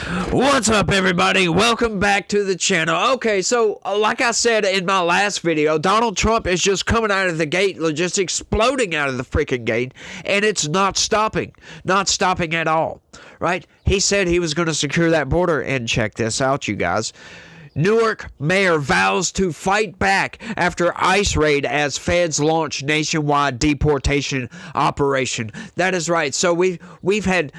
What's up, everybody? Welcome back to the channel. Okay, so like I said in my last video, Donald Trump is just coming out of the gate, just exploding out of the freaking gate, and it's not stopping at all, right? He said he was going to secure that border, and check this out, you guys. Newark mayor vows to fight back after ICE raid as feds launch nationwide deportation operation. That is right. So we've had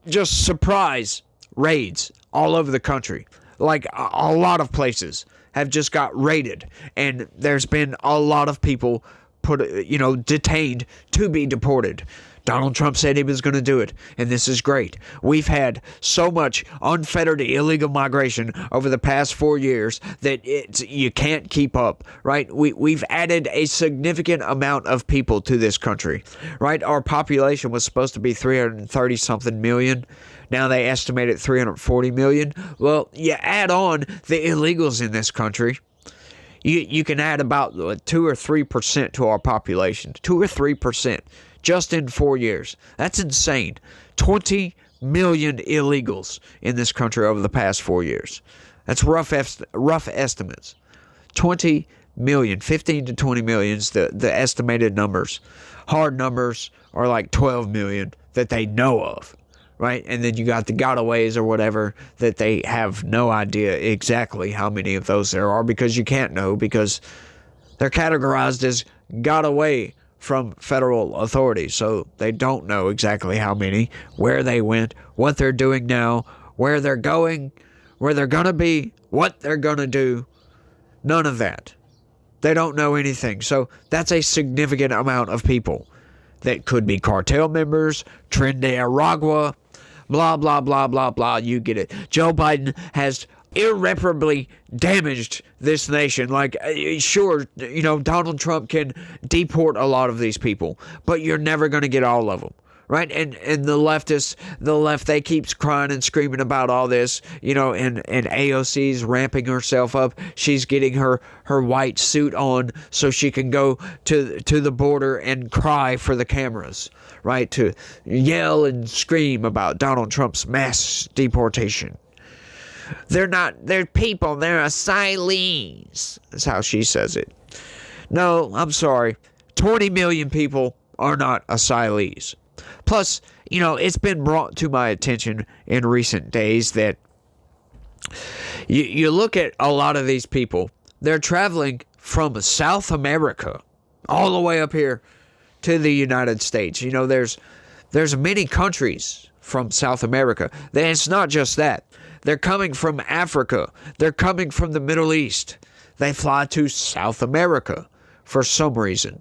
just surprise raids all over the country. Like a lot of places have just got raided, and there's been a lot of people detained to be deported. Donald Trump said he was going to do it, and this is great. We've had so much unfettered illegal migration over the past 4 years that you can't keep up, right? We've added a significant amount of people to this country, right? Our population was supposed to be 330-something million. Now they estimate it 340 million. Well, you add on the illegals in this country, you can add about 2 or 3% to our population. 2 or 3%. Just in 4 years. That's insane. 20 million illegals in this country over the past 4 years. That's rough estimates. 20 million, 15 to 20 million is the estimated numbers. Hard numbers are like 12 million that they know of, right? And then you got the gotaways or whatever that they have no idea exactly how many of those there are, because you can't know, because they're categorized as got away from federal authorities, so they don't know exactly how many, where they went, what they're doing now, where they're going, where they're gonna be, what they're gonna do. None of that. They don't know anything. So that's a significant amount of people that could be cartel members, Tren de Aragua, blah, blah, blah, blah, blah. You get it. Joe Biden has irreparably damaged this nation. Like, sure, Donald Trump can deport a lot of these people, but you're never going to get all of them, right? And the left, they keeps crying and screaming about all this, and AOC's ramping herself up. She's getting her white suit on so she can go to the border and cry for the cameras, right? To yell and scream about Donald Trump's mass deportation. They're people, they're asylees. That's how she says it. No, I'm sorry. 20 million people are not asylees. Plus, it's been brought to my attention in recent days that you look at a lot of these people, they're traveling from South America all the way up here to the United States. There's many countries from South America. Then it's not just that. They're coming from Africa. They're coming from the Middle East. They fly to South America for some reason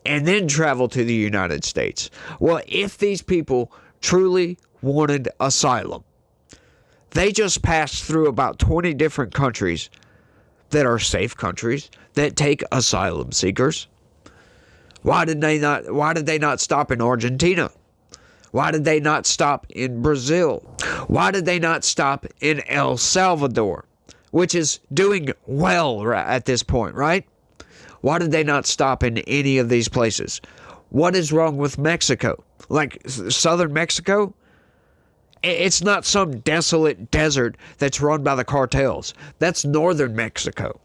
and then travel to the United States. Well, if these people truly wanted asylum, they just passed through about 20 different countries that are safe countries that take asylum seekers. Why did they not stop in Argentina? Why did they not stop in Brazil? Why did they not stop in El Salvador, which is doing well at this point, right? Why did they not stop in any of these places? What is wrong with Mexico? Like southern Mexico? It's not some desolate desert that's run by the cartels. That's northern Mexico.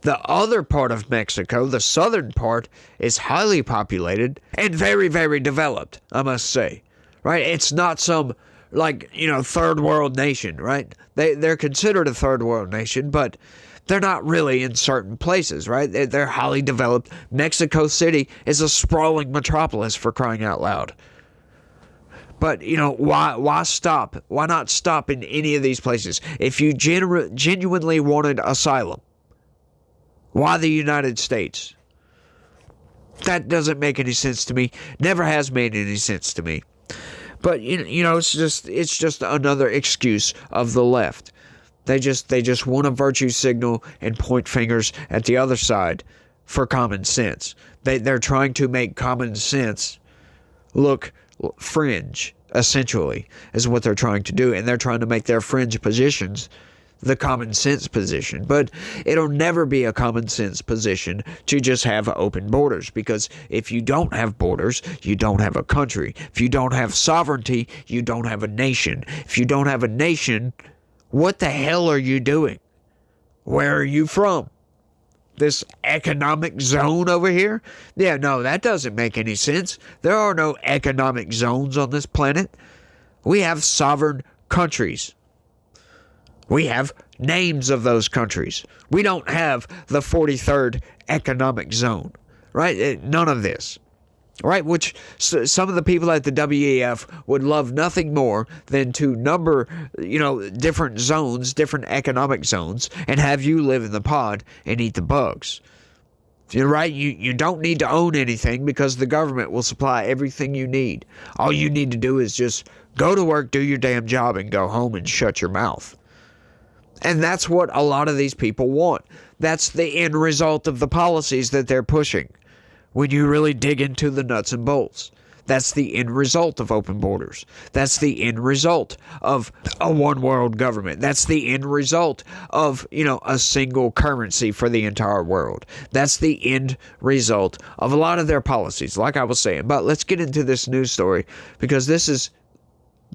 The other part of Mexico, the southern part, is highly populated and very, very developed, I must say. Right? It's not some, third world nation, right? They're considered a third world nation, but they're not really in certain places, right? They're highly developed. Mexico City is a sprawling metropolis, for crying out loud. But, why stop? Why not stop in any of these places? If you genuinely wanted asylum, why the United States? That doesn't make any sense to me. Never has made any sense to me. But it's just another excuse of the left. They just want a virtue signal and point fingers at the other side for common sense. They're trying to make common sense look fringe, essentially, is what they're trying to do, and they're trying to make their fringe positions the common sense position. But it'll never be a common sense position to just have open borders, because if you don't have borders, you don't have a country. If you don't have sovereignty, you don't have a nation. If you don't have a nation, what the hell are you doing? Where are you from? This economic zone over here? Yeah, no, that doesn't make any sense. There are no economic zones on this planet. We have sovereign countries. We have names of those countries. We don't have the 43rd economic zone, right? None of this, right? Which some of the people at the WEF would love nothing more than to number, different zones, different economic zones, and have you live in the pod and eat the bugs. You're right. You don't need to own anything, because the government will supply everything you need. All you need to do is just go to work, do your damn job, and go home and shut your mouth. And that's what a lot of these people want. That's the end result of the policies that they're pushing. When you really dig into the nuts and bolts, that's the end result of open borders. That's the end result of a one world government. That's the end result of, a single currency for the entire world. That's the end result of a lot of their policies, like I was saying. But let's get into this news story, because this is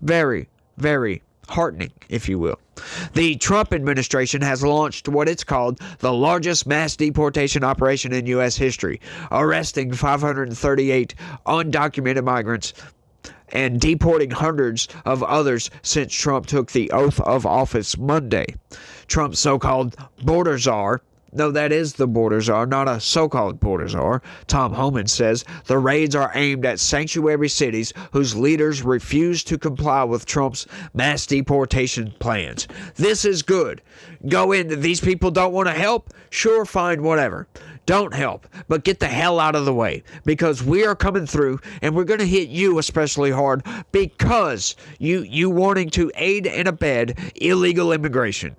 very, very heartening, if you will. The Trump administration has launched what it's called the largest mass deportation operation in U.S. history, arresting 538 undocumented migrants and deporting hundreds of others since Trump took the oath of office Monday. Trump's so-called border czar, no, that is the border czar, not a so-called border czar, Tom Homan says the raids are aimed at sanctuary cities whose leaders refuse to comply with Trump's mass deportation plans. This is good. Go in. These people don't want to help? Sure, fine, whatever. Don't help, but get the hell out of the way, because we are coming through, and we're going to hit you especially hard because you wanting to aid and abet illegal immigration.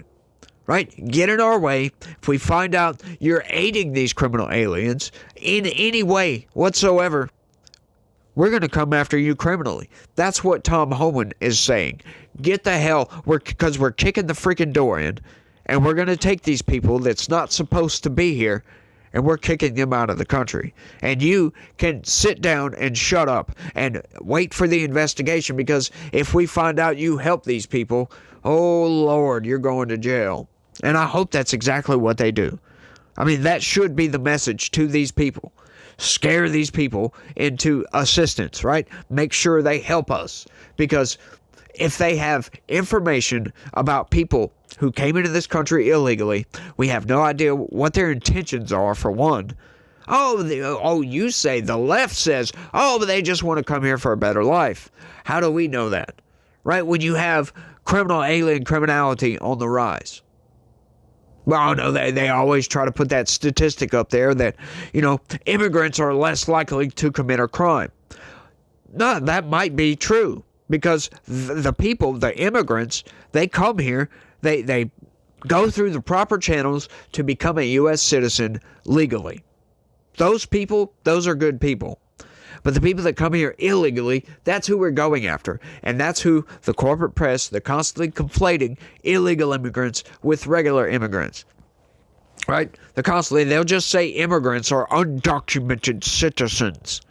Right? Get in our way. If we find out you're aiding these criminal aliens in any way whatsoever, we're going to come after you criminally. That's what Tom Homan is saying. Get the hell, because we're kicking the freaking door in, and we're going to take these people that's not supposed to be here, and we're kicking them out of the country. And you can sit down and shut up and wait for the investigation, because if we find out you help these people, oh Lord, you're going to jail. And I hope that's exactly what they do. I mean, that should be the message to these people. Scare these people into assistance, right? Make sure they help us. Because if they have information about people who came into this country illegally, we have no idea what their intentions are, for one. You say, the left says, but they just want to come here for a better life. How do we know that? Right? When you have alien criminality on the rise. Well, no, they always try to put that statistic up there that, immigrants are less likely to commit a crime. No, that might be true, because the people, the immigrants, they come here, they go through the proper channels to become a U.S. citizen legally. Those people, those are good people. But the people that come here illegally, that's who we're going after. And that's who the corporate press, they're constantly conflating illegal immigrants with regular immigrants. Right? They'll just say immigrants are undocumented citizens.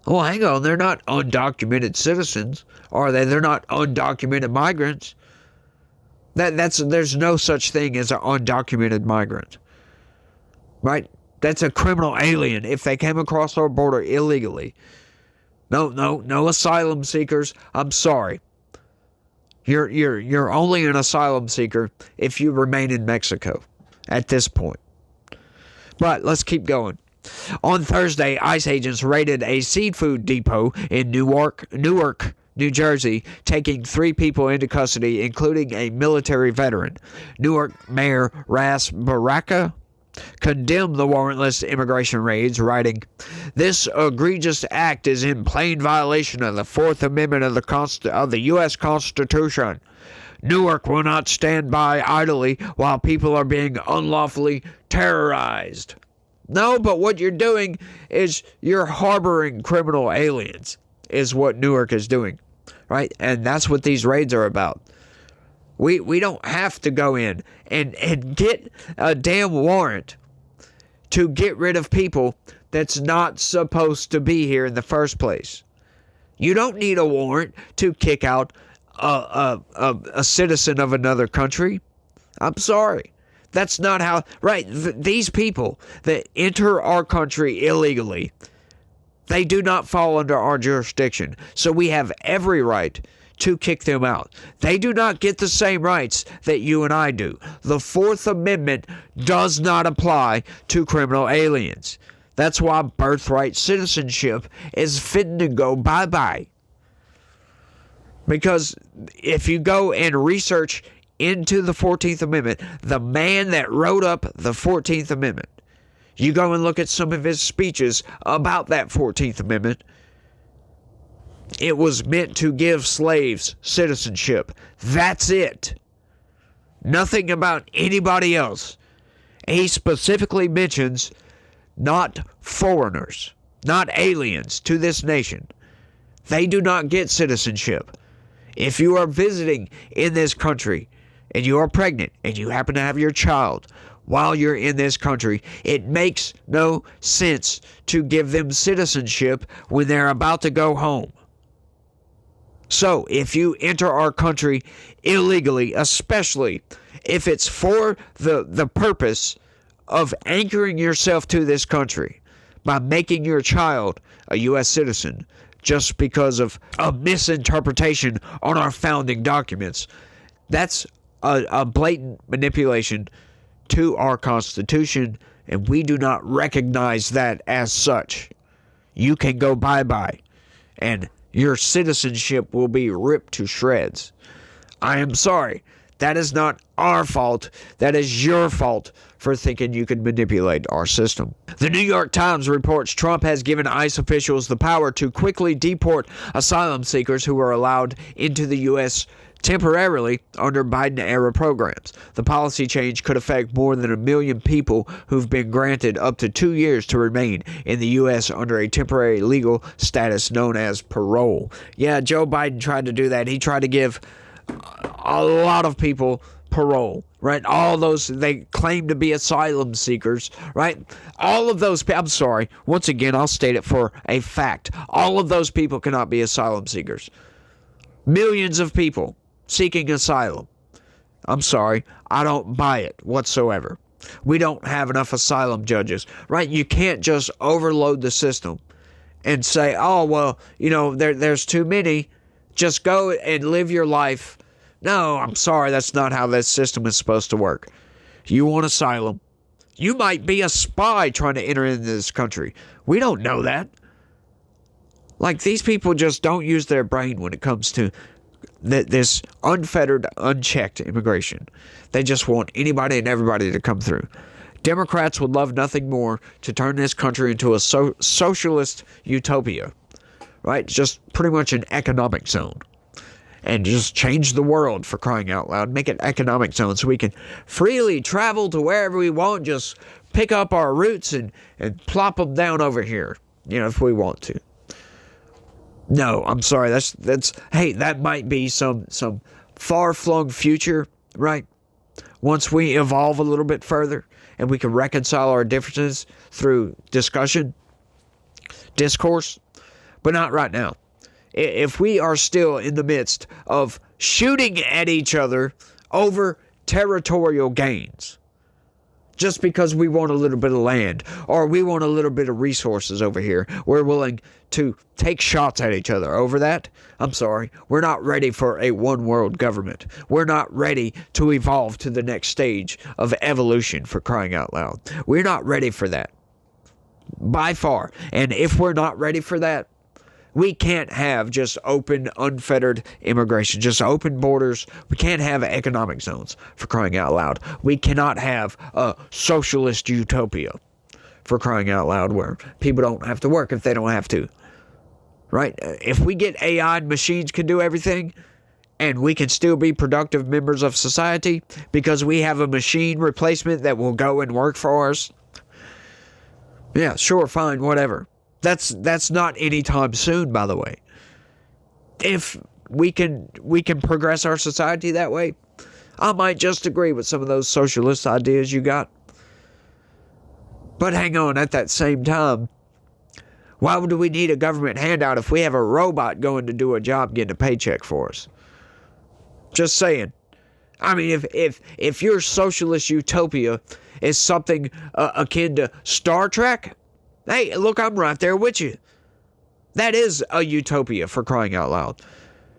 Well, hang on, they're not undocumented citizens, are they? They're not undocumented migrants. There's no such thing as an undocumented migrant. Right? That's a criminal alien if they came across our border illegally. No asylum seekers. I'm sorry. You're only an asylum seeker if you remain in Mexico at this point. But let's keep going. On Thursday, ICE agents raided a seafood depot in Newark, New Jersey, taking 3 people into custody, including a military veteran. Newark Mayor Ras Baraka condemned the warrantless immigration raids, writing, "This egregious act is in plain violation of the Fourth Amendment of the U.S. Constitution. Newark will not stand by idly while people are being unlawfully terrorized." No, but what you're doing is you're harboring criminal aliens, is what Newark is doing, right? And that's what these raids are about. We don't have to go in and get a damn warrant to get rid of people that's not supposed to be here in the first place. You don't need a warrant to kick out a citizen of another country. I'm sorry. That's not how... Right, these people that enter our country illegally, they do not fall under our jurisdiction. So we have every right to kick them out. They do not get the same rights that you and I do. The Fourth Amendment does not apply to criminal aliens. That's why birthright citizenship is fitting to go bye-bye. Because if you go and research into the 14th Amendment, the man that wrote up the 14th Amendment, you go and look at some of his speeches about that 14th Amendment, it was meant to give slaves citizenship. That's it. Nothing about anybody else. He specifically mentions not foreigners, not aliens to this nation. They do not get citizenship. If you are visiting in this country and you are pregnant and you happen to have your child while you're in this country, it makes no sense to give them citizenship when they're about to go home. So if you enter our country illegally, especially if it's for the purpose of anchoring yourself to this country by making your child a U.S. citizen just because of a misinterpretation on our founding documents, that's a blatant manipulation to our Constitution, and we do not recognize that as such. You can go bye-bye, and your citizenship will be ripped to shreds. I am sorry. That is not our fault. That is your fault for thinking you can manipulate our system. The New York Times reports Trump has given ICE officials the power to quickly deport asylum seekers who were allowed into the U.S. temporarily under Biden-era programs. The policy change could affect more than 1 million people who've been granted up to 2 years to remain in the U.S. under a temporary legal status known as parole. Yeah, Joe Biden tried to do that. He tried to give a lot of people parole, right? All those, they claim to be asylum seekers, right? All of those, I'm sorry, once again, I'll state it for a fact. All of those people cannot be asylum seekers. Millions of people seeking asylum. I'm sorry, I don't buy it whatsoever. We don't have enough asylum judges, right? You can't just overload the system and say, oh, well, you know, there's too many. Just go and live your life. No, I'm sorry, that's not how this system is supposed to work. You want asylum. You might be a spy trying to enter into this country. We don't know that. Like, these people just don't use their brain when it comes to this unfettered, unchecked immigration. They just want anybody and everybody to come through. Democrats would love nothing more to turn this country into a socialist utopia. Right? Just pretty much an economic zone. And just change the world, for crying out loud. Make it economic zone so we can freely travel to wherever we want. Just pick up our roots and plop them down over here. You know, if we want to. No, I'm sorry. That's hey, that might be some far-flung future, right? Once we evolve a little bit further and we can reconcile our differences through discussion, discourse. But not right now. If we are still in the midst of shooting at each other over territorial gains, just because we want a little bit of land or we want a little bit of resources over here, we're willing to take shots at each other over that. I'm sorry. We're not ready for a one world government. We're not ready to evolve to the next stage of evolution, for crying out loud. We're not ready for that. By far. And if we're not ready for that, we can't have just open, unfettered immigration, just open borders. We can't have economic zones, for crying out loud. We cannot have a socialist utopia, for crying out loud, where people don't have to work if they don't have to. Right? If we get AI and machines can do everything, and we can still be productive members of society because we have a machine replacement that will go and work for us, yeah, sure, fine, whatever. That's not anytime soon, by the way. If we can progress our society that way, I might just agree with some of those socialist ideas you got. But hang on, at that same time, why do we need a government handout if we have a robot going to do a job getting a paycheck for us? Just saying. I mean, if your socialist utopia is something akin to Star Trek, hey, look, I'm right there with you. That is a utopia, for crying out loud.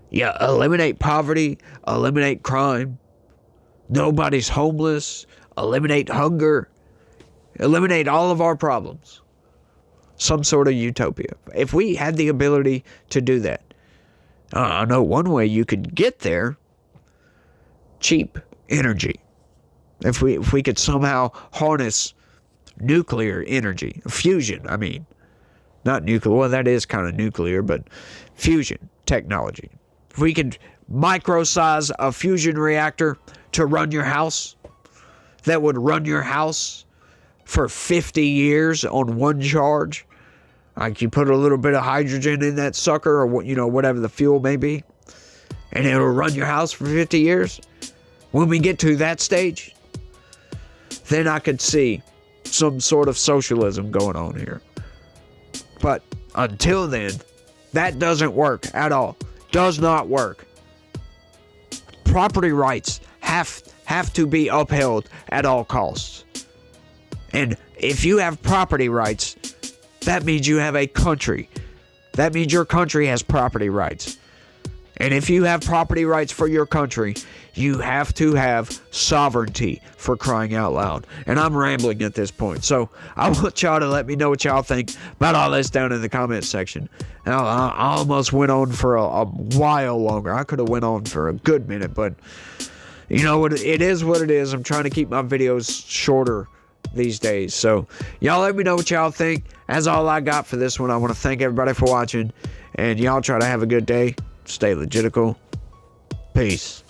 Yeah, eliminate poverty, eliminate crime, nobody's homeless, eliminate hunger, eliminate all of our problems. Some sort of utopia. If we had the ability to do that, I know one way you could get there. Cheap energy. If we could somehow harness nuclear energy, fusion, I mean, not nuclear, well, that is kind of nuclear, but fusion technology. If we could micro-size a fusion reactor to run your house, that would run your house for 50 years on one charge. Like you put a little bit of hydrogen in that sucker, or whatever the fuel may be, and it'll run your house for 50 years. When we get to that stage, then I could see some sort of socialism going on here. But until then, that doesn't work at all. Does not work. Property rights have to be upheld at all costs. And if you have property rights, that means you have a country. That means your country has property rights. And if you have property rights for your country, you have to have sovereignty, for crying out loud. And I'm rambling at this point. So I want y'all to let me know what y'all think about all this down in the comments section. Now, I almost went on for a while longer. I could have went on for a good minute, but you know what? It is what it is. I'm trying to keep my videos shorter these days. So y'all let me know what y'all think. That's all I got for this one. I want to thank everybody for watching. And y'all try to have a good day. Stay legitical. Peace.